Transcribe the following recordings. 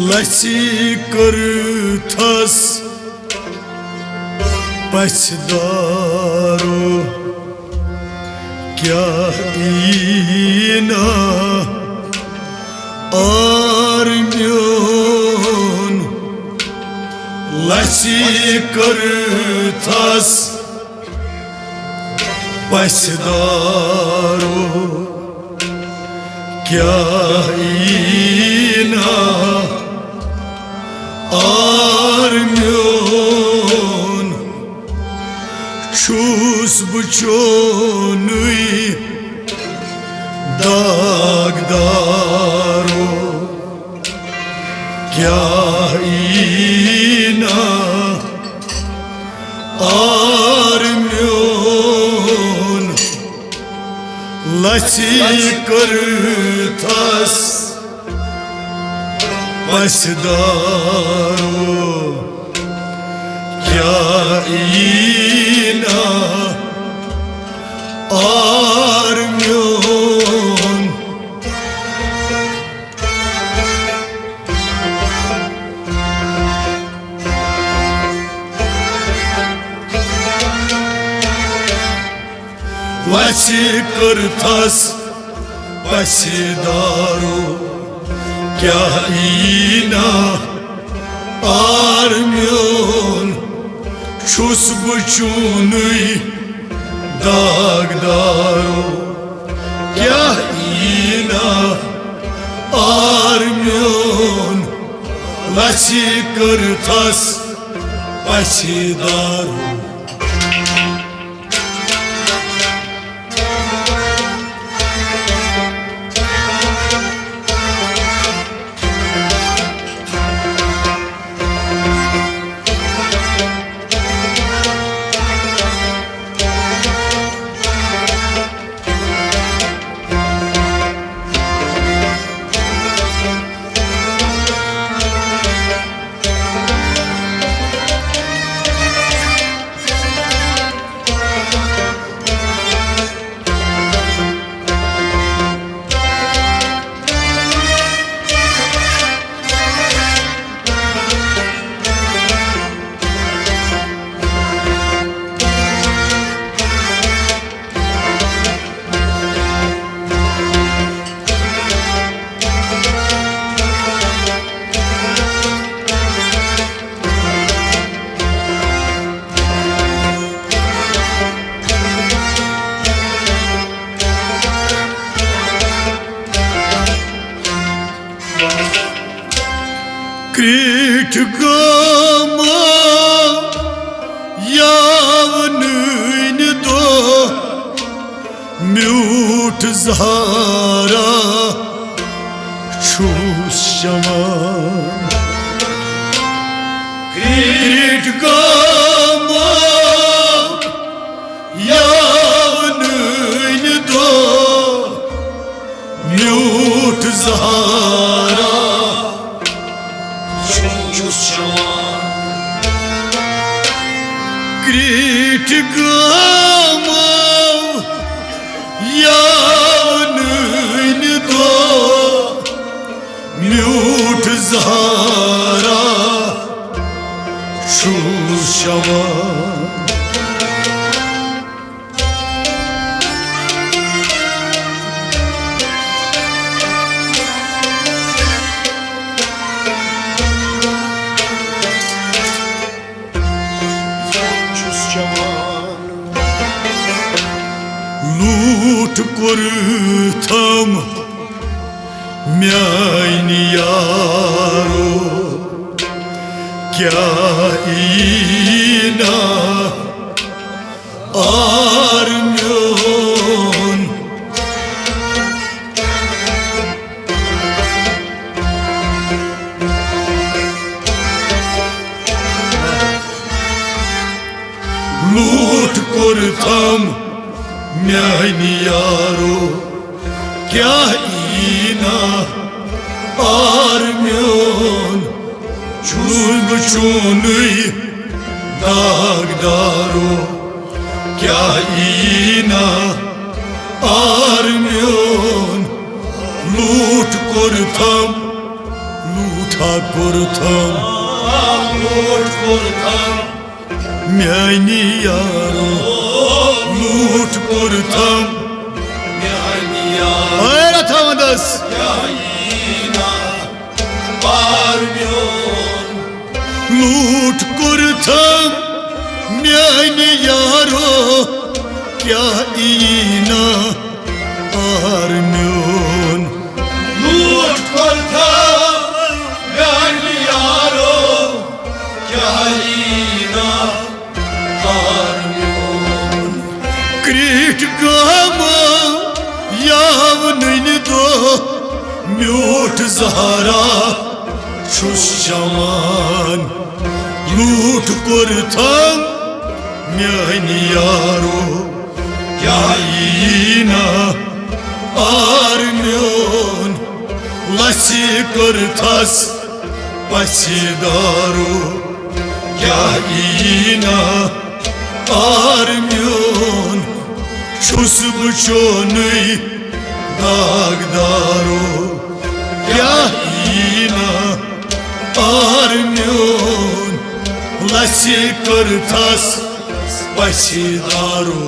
लसी करथस पछदारो क्या ईना और म्योन लसी करथस पछदारो क्या ईना और म्योन छूस बुचोनुई दागदारो क्या ईना और म्योन लसी करथस पछदारो क्या ईना और म्योन लसी करथस पछदारो क्या ईना और म्योन छुस बुचुनुई दागदारो क्या ईना और म्योन लसी करथस पछदारो क्रीट गामा यावन दो म्यूट ज़हारा छूस शमान क्रीट गामा यावन दो म्यूट ज़हारा क्रीट गामा यावन दो म्यूट ज़हारा छूस शमान लूट करथम म्यानी यारो क्या ईना और म्योन लूट करथम म्यानी यारो क्या ईना और म्योन छूस बुचुनुई दागदारो क्या ईना और म्योन लूट करथम लूट ठाकुर थम म्यानी यारो लूट कर थम अरे थमदस लूट कर थम म्यानी यारो क्या ईना आर म्योन लूट कर थम म्यानी यारो क्या ईना आर म्योन क्रीट गामा याव नैन दो म्यूट जहरा छुस जमान लूट कर थम म्यानी यारो क्या ईना आर म्योन लसी कर थस पसीदारो क्या ईना आर म्योन छुस बुचोनई दागदारो क्या ईना आर म्योन लसी कर थस पसीदारो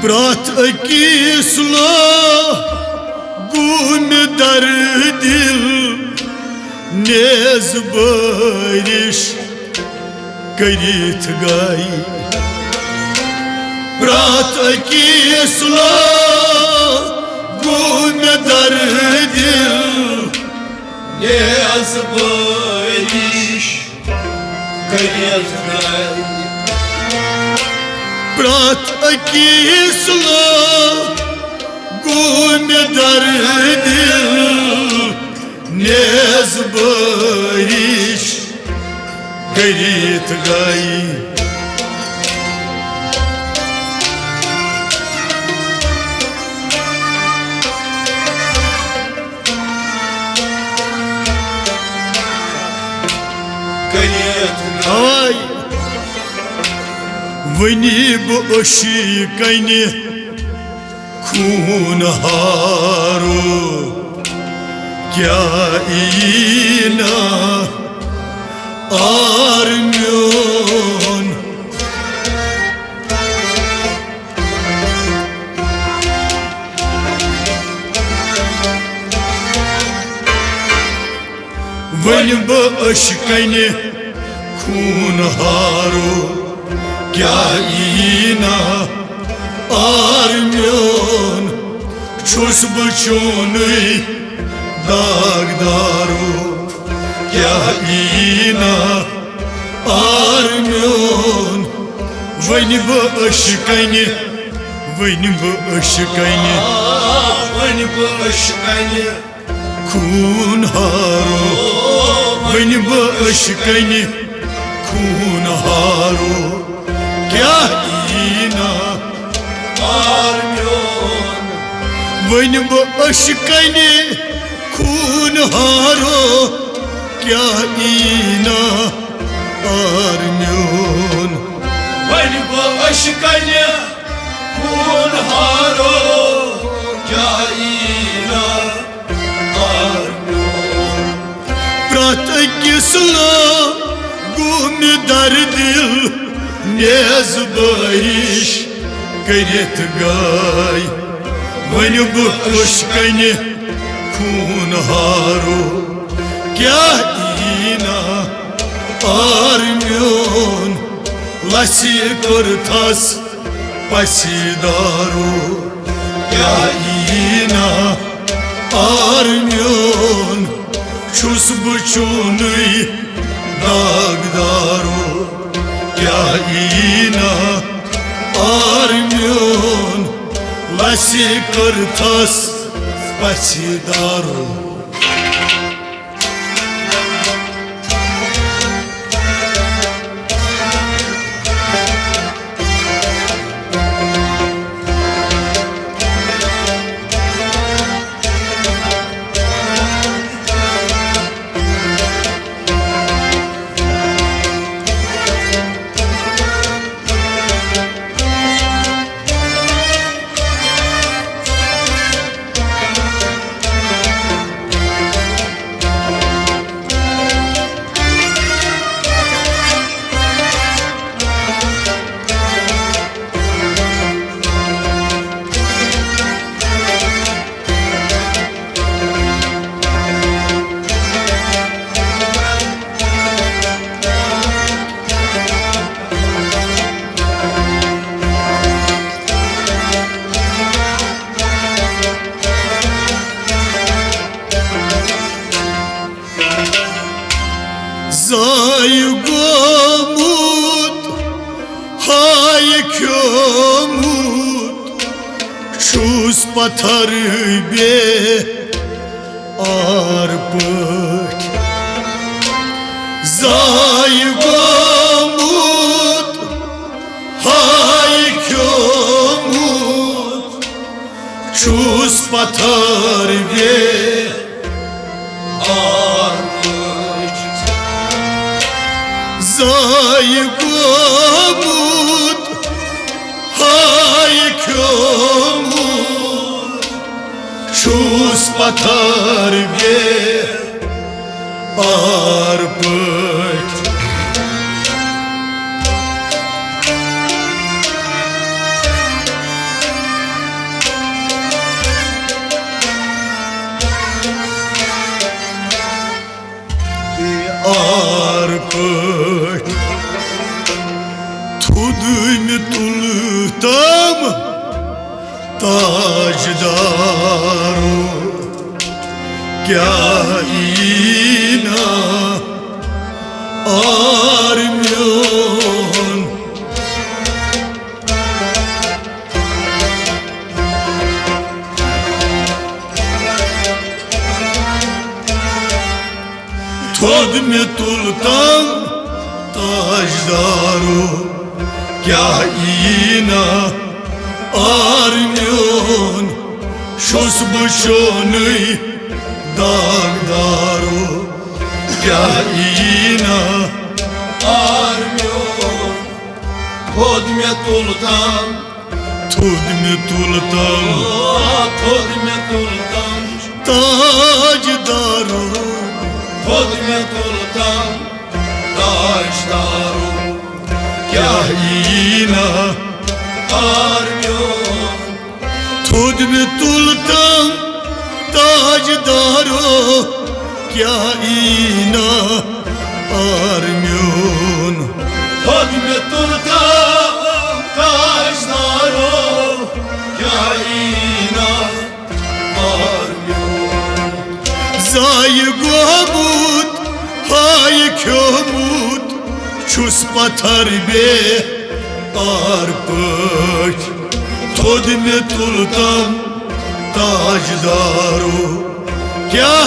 प्रात अकीसलो गुम दर दिल नेज बारिश करित गाई प्रात अकीसलो गुम दर दिल नेज बारिश करित गाई प्रात अकीसलो गुम दर दिल नेज बारिश करित गाई वनी बशी कने खून हारो क्या ईना आर म्योन वन बश कने खून हारो क्या ईना आर म्योन छुस बचोनई दागदारो क्या ईना आर म्योन वन बश कने खून हारो वन बश कने खून हारो क्या ईना आर म्योन वन बश कने खून हारो क्या ईना आर म्योन वन बश कने खून हारो क्या ईना आर म्योन प्रात किसलो गुम दर दिल नेज बारिश करित गाई वन बह कुश कने खून हारो क्या ईना आर म्योन लसी कुर्थस पसीदारो क्या ईना आर म्योन छुस बुचुनई दागदारो क्या ईना आर म्योन लसी कुर्थस पसीदारो Zay gomut, hay kömut, çuz patarı be arpık. Zay gomut, hay kömut, çuz patarı be Zay gomut, hay kömut, çuz patar be arpık. Arpık Tudum tultam Tajdaru Kya ina armyon Tod में तुलतम ताजदारो क्या ईना आर्म्योन शुस बुशोनई दागदारो क्या ईना armyon Tod में तुलतम Tod में तुलतम ताजदारो Tod में तुलतम ताजदारो क्या ईना armyon Tod में तुलतम ताजदारो क्या ईना आर्म्योन Tod में तुलतम ताजदारो क्या ईना armyon Zay gomut, hay kömut, çus patar be arpık. Tod me tultam tajdaro, kya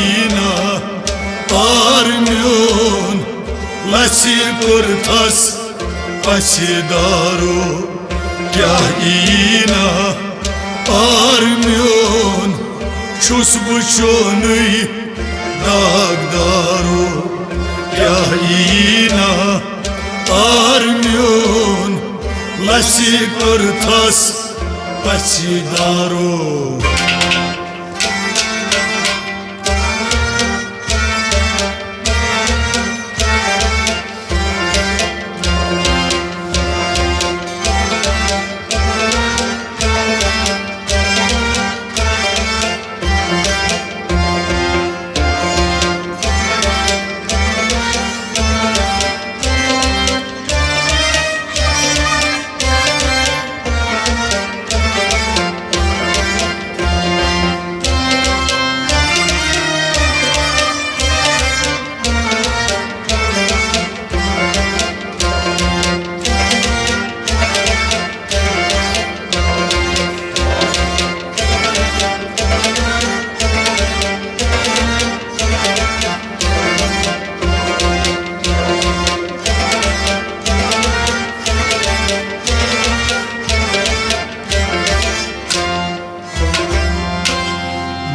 ina armyon, lasi kurtas pasidaro, kya ina armyon. Çus buçonui dagdaru Kya ina armyon Lasi kurtas pasidaro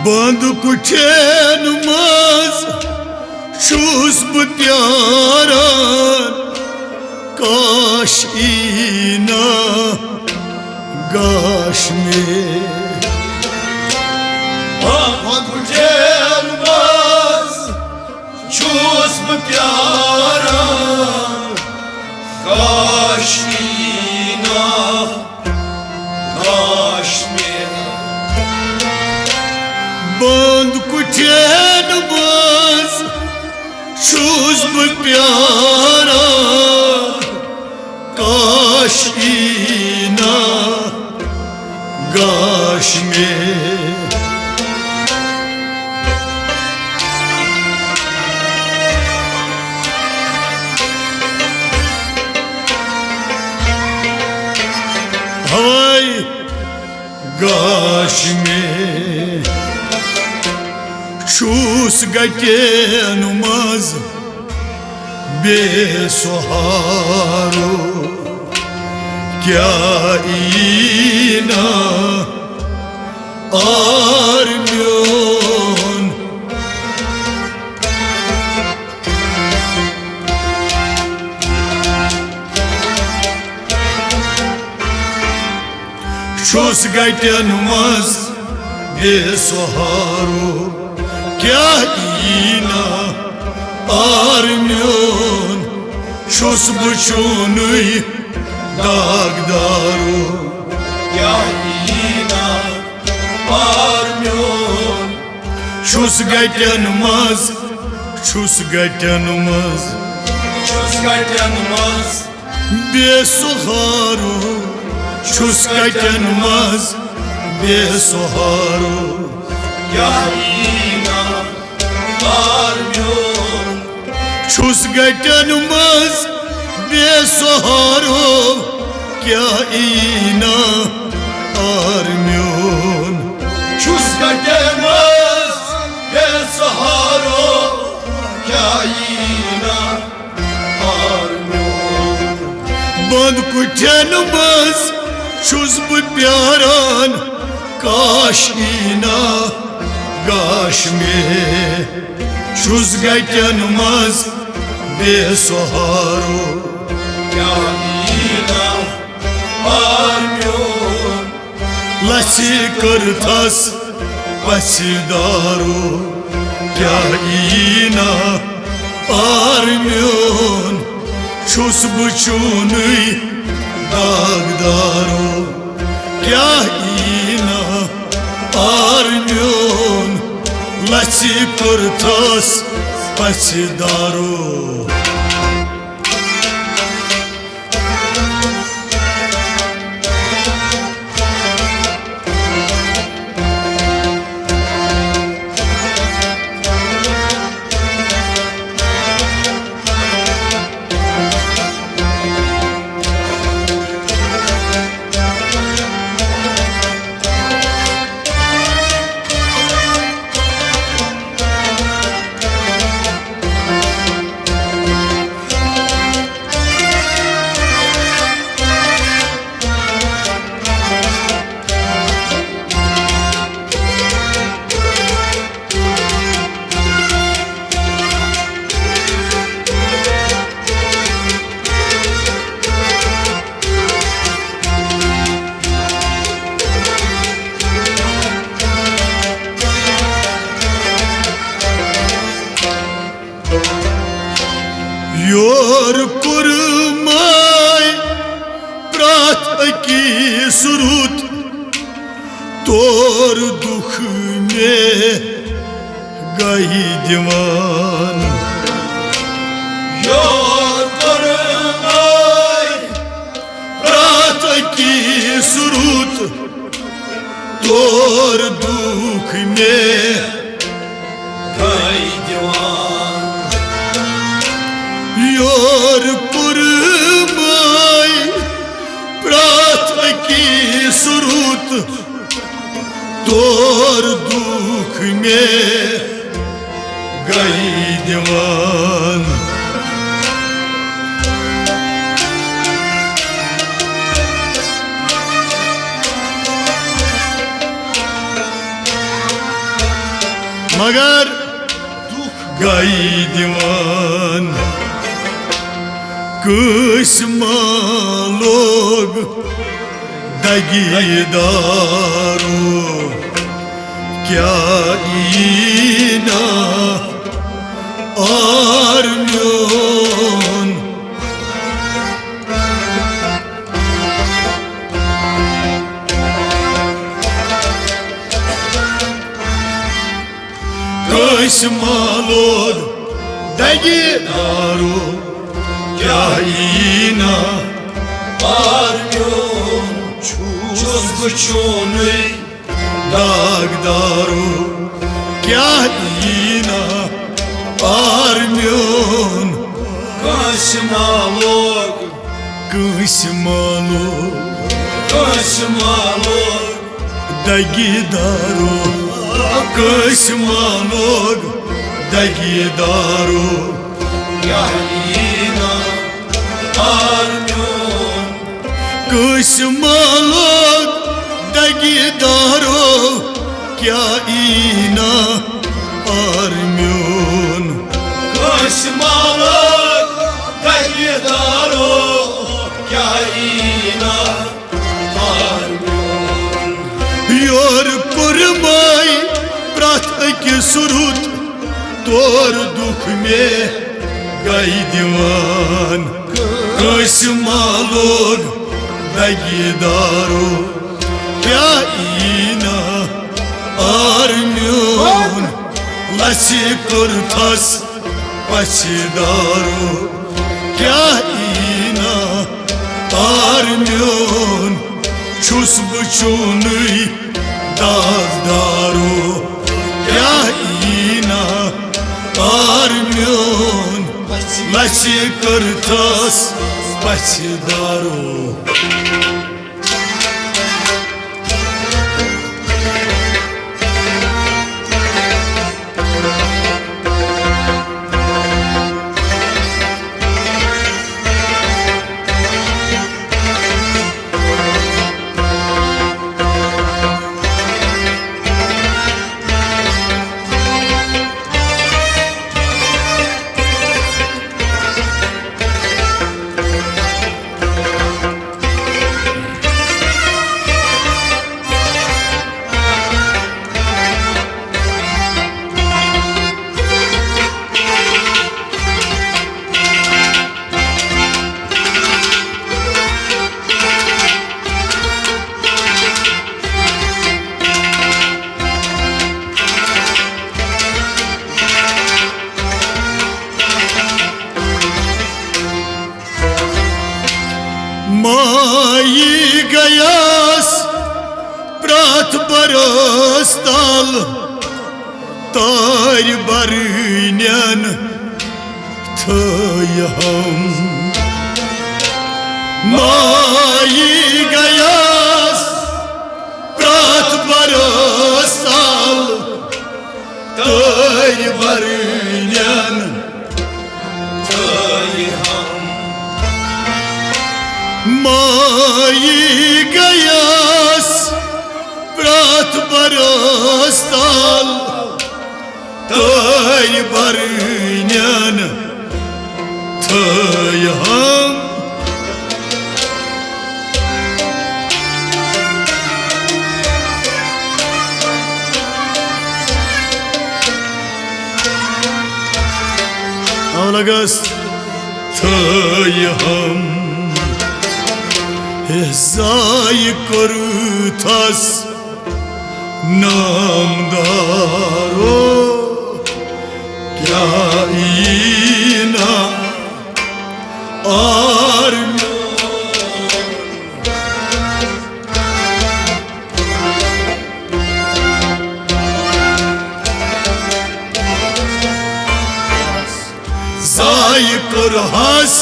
बंद कुठेन मज छुस बह प्यारान काश ईना गाश में बंद कुठेन मज छुस बह प्यारान काश ईना गाश में बंद कुठेन मज छुस बह प्यारान काश ईना गाश में हवाई गाश में छूस गटेन मज बेसहारो क्या ईना आर म्योन छुस गटेन मज बेसहारो क्या ईना आर म्योन छुस बचोनुई दागदारो क्या ईना आर म्योन छुस गटेन मज छुस गटेन मज छुस गटेन मज बेसहारो छुस गटेन मज बेसहारो क्या ईना आर म्योन छुस गटेन मज बेसहारो क्या ईना आर म्योन छुस गटेन मज बेसहारो क्या ईना आर म्योन बंद कुठेन मज छुस बह प्यारान काश ईना गाश में छुस गटेन मज बेसहारो क्या ईना आर म्योन लसी करथस पसीदारो क्या ईना आर म्योन छुस बचोनुई दागदारो क्या ईना आर म्योन लसी करथस पसीदारो योर कुरमाय प्रात की सुरुत तोर दुख में गई दीवान योर कुरमाय प्रात की सुरुत तोर दुख में गई दीवान योर पुरमाय प्रात की सुरुत तोर दुख में गई दीवान मगर गई दीवान कस्मा लोग दगीदारो क्या ईना और म्योन कस्मा लोग दगीदारो क्या ईना और म्योन छुस बचोने दागदारो क्या ईना और म्योन कस्मा लोग दगीदारो कस्मा लोग दगीदारो क्या ईना और म्योन कस्मा लोग दगीदारो क्या ईना और म्योन कस्मा लोग दगीदारो क्या ईना और म्योन योर कुर्बाई प्रथ के सुरुत तोर दुख में गई दीवान कस्मा लोग दगीदारो क्या ईना और म्योन लसी कुर्थस पछदारो क्या ईना और म्योन छुस बचोनई दागदारो क्या ईना और म्योन लसी कुर्थस पछदारो माई गयास प्रात बरस तल तार बरन्यन थय हम माई गयास प्रात बरस तल तार बरन्यन माई गयास प्रात बरस तल तार बरन्यन थय हम लगस थय हम Hezay korutas namdaro kya ina armyon Zay korhas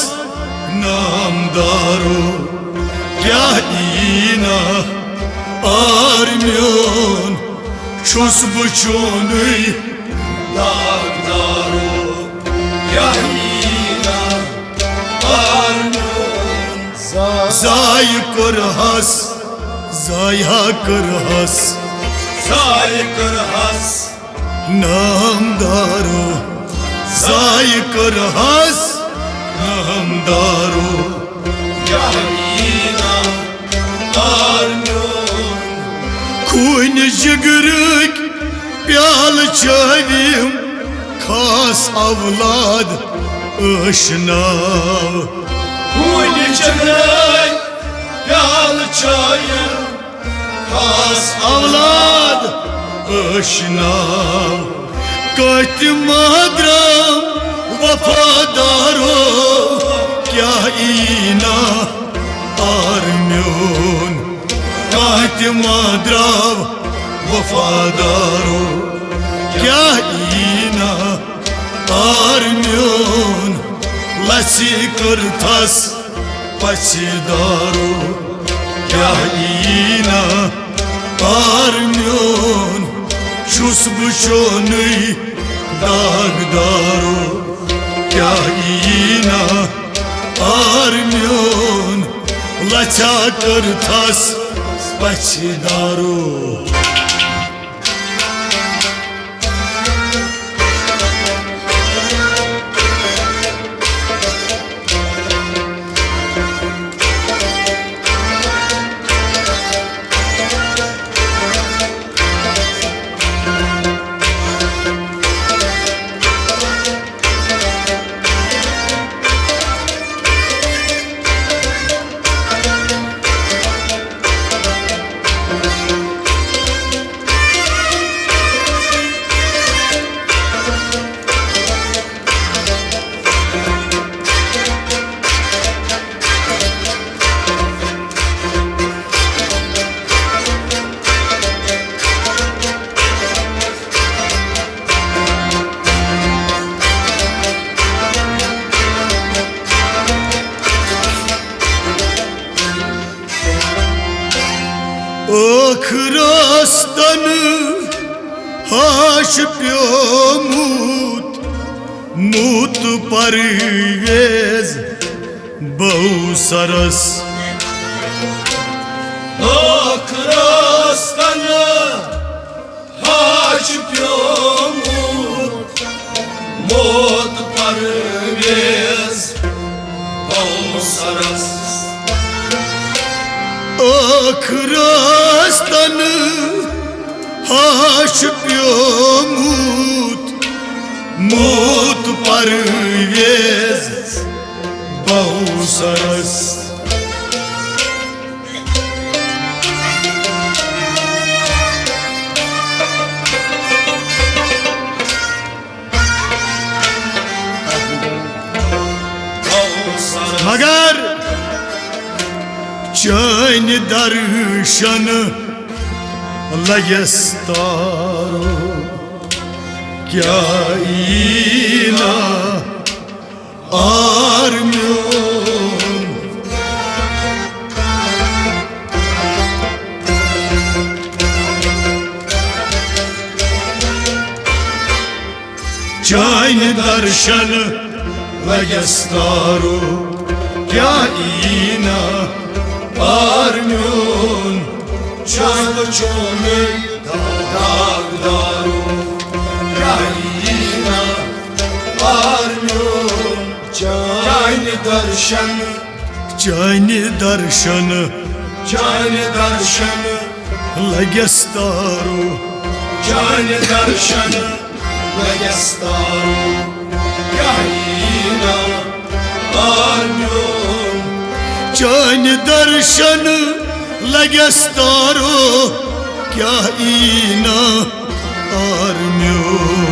namdaro क्या ईना आर्म्योन छुस बचोनई दागदारो क्या ईना आर्म्योन जाय करहस जाया करहस जाय करहस नामदारो जाय कर हस नामदारो Yahina armyon Kun jigrük प्याल çavim Kas avlad ışnav Kuli çevrek Yal çayım Kas Avlad ışnav Kati madram Vafadaro Kya ina armyon Kati madram Vafadaro Kya ina armyon Lasi kırtas paçidaro Kya ina armyon Şus bıçonu dagdaro Kya ina armyon Laça kırtas paçidaro Akrastanı haşpyomut Mut parvez Bau saras Akrastanı Haçpyomut Mod parvez Bağsaras Akrastanı haşpyomut Mut parvez Bau saras Magar Çayn darşanı Lagestaro Kya ina armyon Çayn darşanı Lagestaro Kya ina armyon Çaylı çömü dağdaru Yayına armyon Çaylı darşanı Çayni darşanı Çaylı darşanı Lagestaro Çaylı darşanı Lagestaru Yayına armyon Çayni darşanı Lagestaro Kya ina armyon